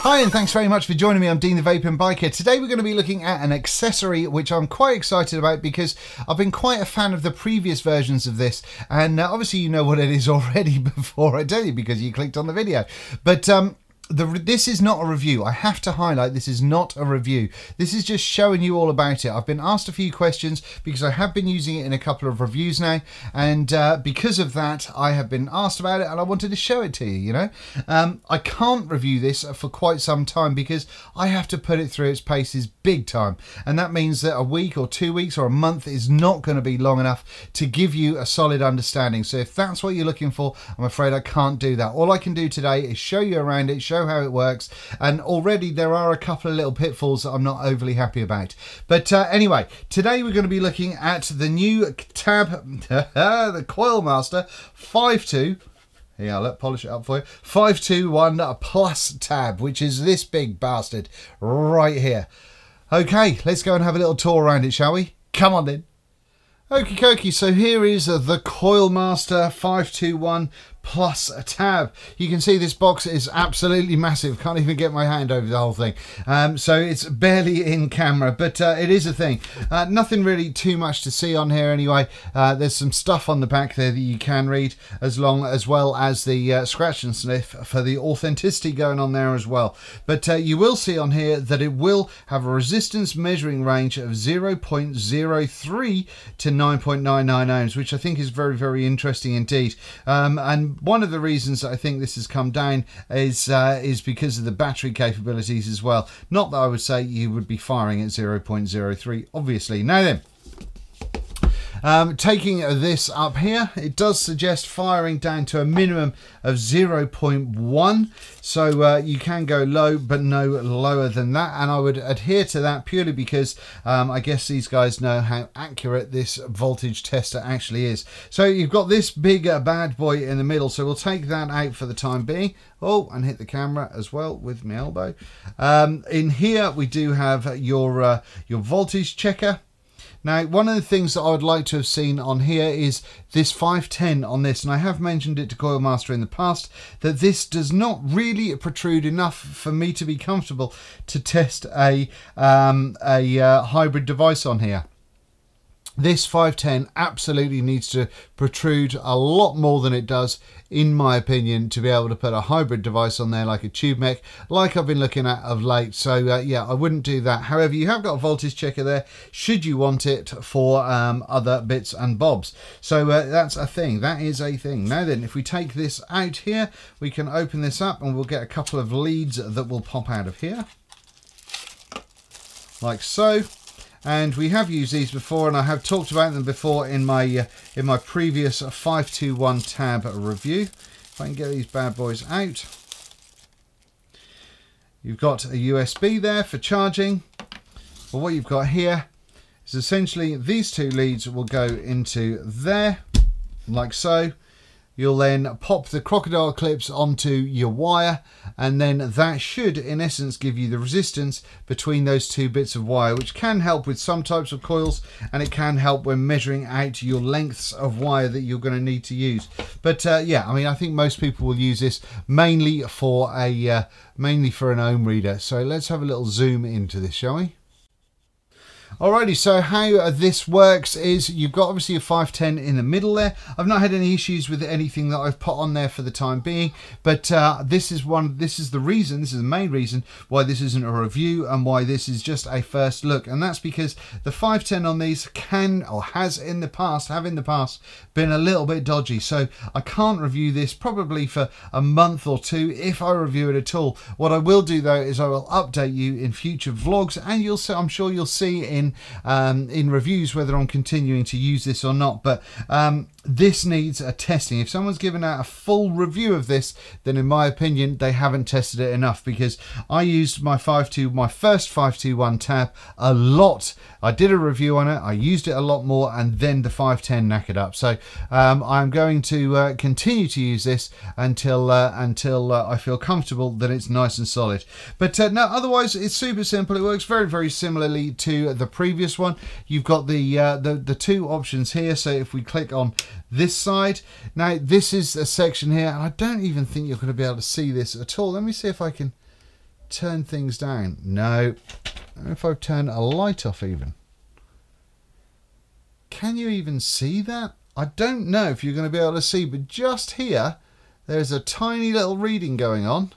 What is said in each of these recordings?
Hi and thanks very much for joining me. I'm Dean the Vaping Biker. Today we're going to be looking at an accessory which I'm quite excited about because I've been quite a fan of the previous versions of this, and obviously you know what it is already before I tell you because you clicked on the video. But this is not a review. I have to highlight, this is not a review. This is just showing you all about it. I've been asked a few questions because I have been using it in a couple of reviews now, and because of that I have been asked about it and I wanted to show it to you, you know. I can't review this for quite some time because I have to put it through its paces big time, and that means that a week or 2 weeks or a month is not going to be long enough to give you a solid understanding. So if that's what you're looking for, I'm afraid I can't do that. All I can do today is show you around it, show how it works, and already there are a couple of little pitfalls that I'm not overly happy about. But anyway, today we're going to be looking at the new tab, the Coil Master 5.2. Here, I'll polish it up for you. 521 Plus tab, which is this big bastard right here. Okay, let's go and have a little tour around it, shall we? Come on then. Okie dokie, so here is the Coil Master 521 Plus tab. You can see this box is absolutely massive. Can't even get my hand over the whole thing. So it's barely in camera, but it is a thing. Nothing really too much to see on here anyway. There's some stuff on the back there that you can read, as well as the scratch and sniff for the authenticity going on there as well. But you will see on here that it will have a resistance measuring range of 0.03 to 9.99 ohms, which I think is very, very interesting indeed. And one of the reasons that I think this has come down is because of the battery capabilities as well. Not that I would say you would be firing at 0.03, obviously. Now then, taking this up here, it does suggest firing down to a minimum of 0.1, so you can go low but no lower than that, and I would adhere to that purely because I guess these guys know how accurate this voltage tester actually is. So you've got this big bad boy in the middle, so we'll take that out for the time being. Oh, and hit the camera as well with my elbow. In here we do have your voltage checker. Now, one of the things that I would like to have seen on here is this 510 on this, and I have mentioned it to Coil Master in the past, that this does not really protrude enough for me to be comfortable to test a hybrid device on here. This 510 absolutely needs to protrude a lot more than it does, in my opinion, to be able to put a hybrid device on there like a tube mech, like I've been looking at of late. So yeah, I wouldn't do that. However, you have got a voltage checker there should you want it for other bits and bobs. So that's a thing. That is a thing. Now then, if we take this out here, we can open this up and we'll get a couple of leads that will pop out of here, like so. And we have used these before, and I have talked about them before in my previous 521 tab review. If I can get these bad boys out. You've got a USB there for charging. But what you've got here is essentially these two leads will go into there, like so. You'll then pop the crocodile clips onto your wire, and then that should in essence give you the resistance between those two bits of wire, which can help with some types of coils, and it can help when measuring out your lengths of wire that you're going to need to use. But yeah, I mean, I think most people will use this mainly for an ohm reader. So let's have a little zoom into this, shall we? Alrighty, so how this works is you've got obviously a 510 in the middle there. I've not had any issues with anything that I've put on there for the time being, but this is the main reason why this isn't a review and why this is just a first look, and that's because the 510 on these have in the past been a little bit dodgy. So I can't review this probably for a month or two if I review it at all. What I will do though is I will update you in future vlogs, and I'm sure you'll see in reviews whether I'm continuing to use this or not. But this needs a testing. If someone's given out a full review of this, then in my opinion they haven't tested it enough, because I used my first 521 tab a lot. I did a review on it, I used it a lot more, and then the 510 knackered up. So I'm going to continue to use this until I feel comfortable that it's nice and solid. But no, otherwise it's super simple. It works very, very similarly to the previous one. You've got the two options here. So if we click on this side, now this is a section here, and I don't even think you're going to be able to see this at all. Let me see if I can turn things down. No. If I turn a light off even. Can you even see that? I don't know if you're going to be able to see, but just here, there's a tiny little reading going on.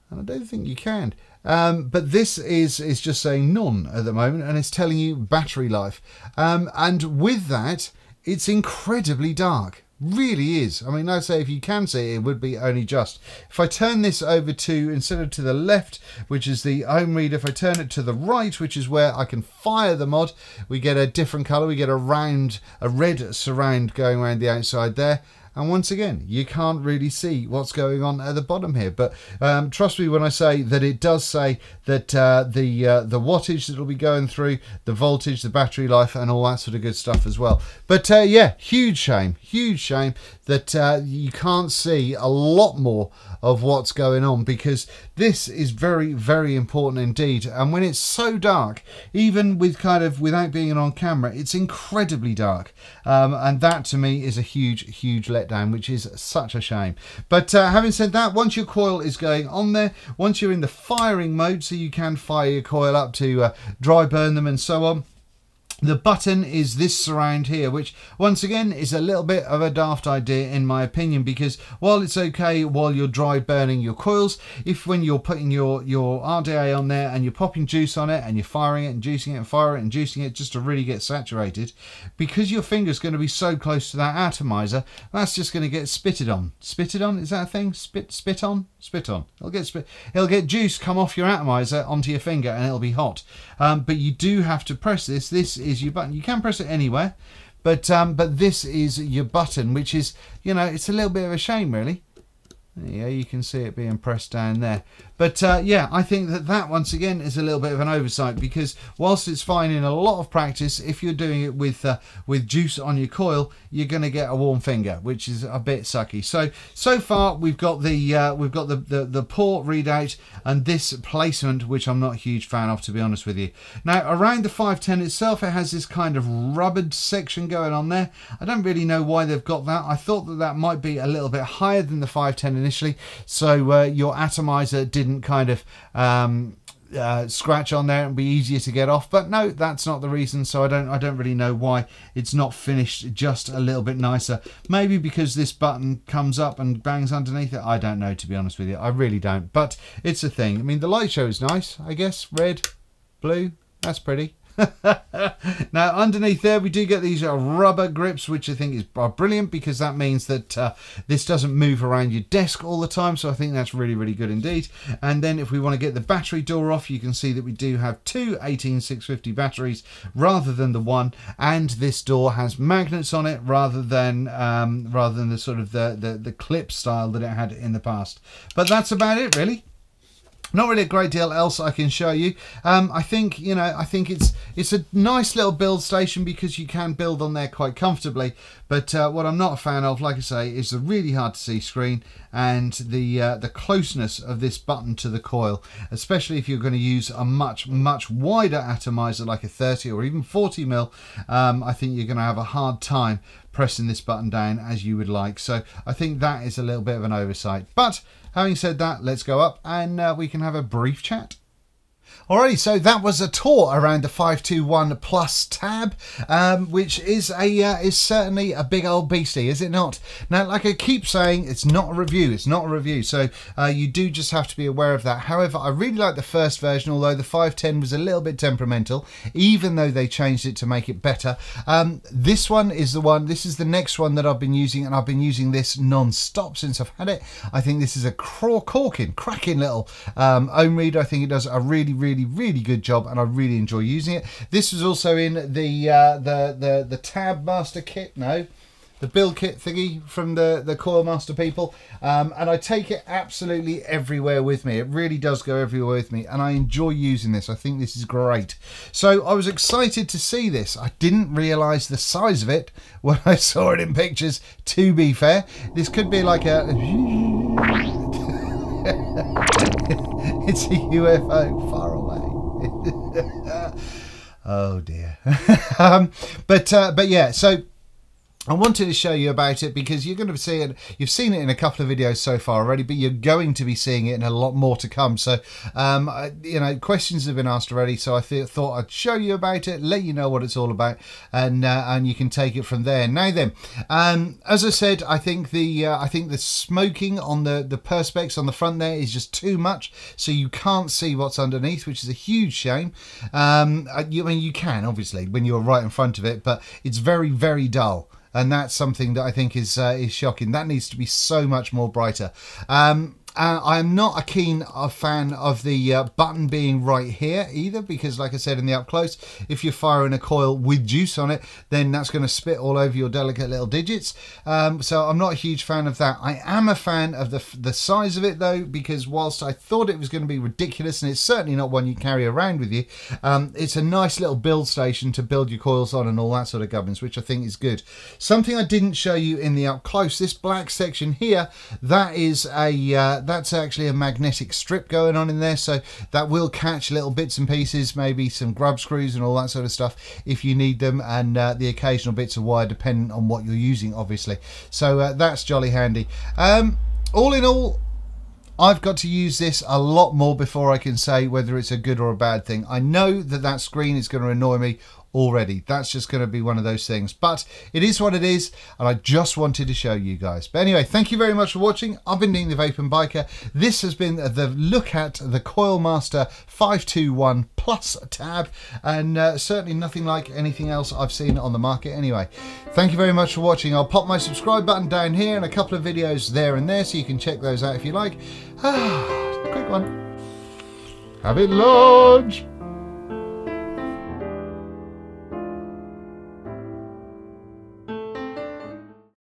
And I don't think you can. But this is just saying none at the moment, and it's telling you battery life. And with that, it's incredibly dark. Really is. I mean, I'd say if you can see it, it would be only just. If I turn this over to, instead of to the left, which is the home reader, if I turn it to the right, which is where I can fire the mod, we get a different colour. We get a red surround going around the outside there. And once again, you can't really see what's going on at the bottom here. But trust me when I say that it does say that the wattage that will be going through, the voltage, the battery life, and all that sort of good stuff as well. But yeah, huge shame that you can't see a lot more of what's going on, because this is very, very important indeed. And when it's so dark, even with without being on camera, it's incredibly dark. And that to me is a huge, huge letdown, which is such a shame. But having said that, once your coil is going on there, once you're in the firing mode, so you can fire your coil up to dry burn them and so on, the button is this surround here, which once again is a little bit of a daft idea in my opinion, because while it's okay while you're dry burning your coils, if when you're putting your RDA on there and you're popping juice on it and you're firing it and juicing it and firing it and juicing it just to really get saturated, because your finger's going to be so close to that atomizer, that's just going to get spitted on. Spitted on? Is that a thing? Spit on? Spit on. It'll get juice come off your atomizer onto your finger and it'll be hot. But you do have to press this. This is your button. You can press it anywhere, but this is your button, which is, you know, it's a little bit of a shame really. Yeah, you can see it being pressed down there. But yeah, I think that once again is a little bit of an oversight, because whilst it's fine in a lot of practice, if you're doing it with juice on your coil, you're going to get a warm finger, which is a bit sucky. So far we've got the port readout and this placement, which I'm not a huge fan of, to be honest with you. Now around the 510 itself, it has this kind of rubbered section going on there. I don't really know why they've got that. I thought that might be a little bit higher than the 510 initially, so your atomizer didn't kind of scratch on there and be easier to get off. But no, that's not the reason. So I don't really know why it's not finished just a little bit nicer. Maybe because this button comes up and bangs underneath it. I don't know, to be honest with you. I really don't. But it's a thing. I mean, the light show is nice, I guess. Red, blue, that's pretty. Now underneath there we do get these rubber grips, which I think are brilliant, because that means that this doesn't move around your desk all the time, so I think that's really, really good indeed. And then if we want to get the battery door off, you can see that we do have two 18650 batteries rather than the one, and this door has magnets on it rather than the sort of the clip style that it had in the past. But that's about it really. Not really a great deal else I can show you. I think it's a nice little build station, because you can build on there quite comfortably. But what I'm not a fan of, like I say, is the really hard to see screen and the closeness of this button to the coil, especially if you're going to use a much wider atomizer like a 30 or even 40 mil. I think you're going to have a hard time pressing this button down as you would like. So I think that is a little bit of an oversight. But having said that, let's go up and we can have a brief chat. Alrighty, so that was a tour around the 521 Plus tab, which is certainly a big old beastie, is it not? Now, like I keep saying, it's not a review. It's not a review, so you do just have to be aware of that. However, I really like the first version, although the 510 was a little bit temperamental, even though they changed it to make it better. This one is the one. This is the next one that I've been using, and I've been using this non-stop since I've had it. I think this is a cracking little ohm reader. I think it does a really good job, and I really enjoy using it. This was also in the Tab Master kit, the build kit thingy from the Coil Master people, and I take it absolutely everywhere with me. It really does go everywhere with me, and I enjoy using this. I think this is great. So I was excited to see this. I didn't realise the size of it when I saw it in pictures, to be fair. This could be like a it's a UFO far away. Oh dear. But yeah, so I wanted to show you about it because you're going to see it. You've seen it in a couple of videos so far already, but you're going to be seeing it in a lot more to come. So, you know, questions have been asked already, so I thought I'd show you about it, let you know what it's all about, and you can take it from there. Now then, as I said, I think the smoking on the perspex on the front there is just too much, so you can't see what's underneath, which is a huge shame. I mean, you can obviously when you're right in front of it, but it's very, very dull. And that's something that I think is shocking. That needs to be so much more brighter. I'm not a keen fan of the button being right here either, because like I said in the up close, if you're firing a coil with juice on it, then that's going to spit all over your delicate little digits. So I'm not a huge fan of that. I am a fan of the size of it though, because whilst I thought it was going to be ridiculous, and it's certainly not one you carry around with you, it's a nice little build station to build your coils on and all that sort of gubbins, which I think is good. Something I didn't show you in the up close, this black section here, that is that's actually a magnetic strip going on in there, so that will catch little bits and pieces, maybe some grub screws and all that sort of stuff if you need them, and the occasional bits of wire depending on what you're using obviously. So that's jolly handy. All in all, I've got to use this a lot more before I can say whether it's a good or a bad thing. I know that screen is going to annoy me already. That's just going to be one of those things, but it is what it is, and I just wanted to show you guys. But anyway, thank you very much for watching. I've been Dean the Vaping Biker. This has been the look at the Coilmaster 521 Plus tab, and certainly nothing like anything else I've seen on the market anyway. Thank you very much for watching. I'll pop my subscribe button down here and a couple of videos there and there, so you can check those out if you like. Quick one. Have it large.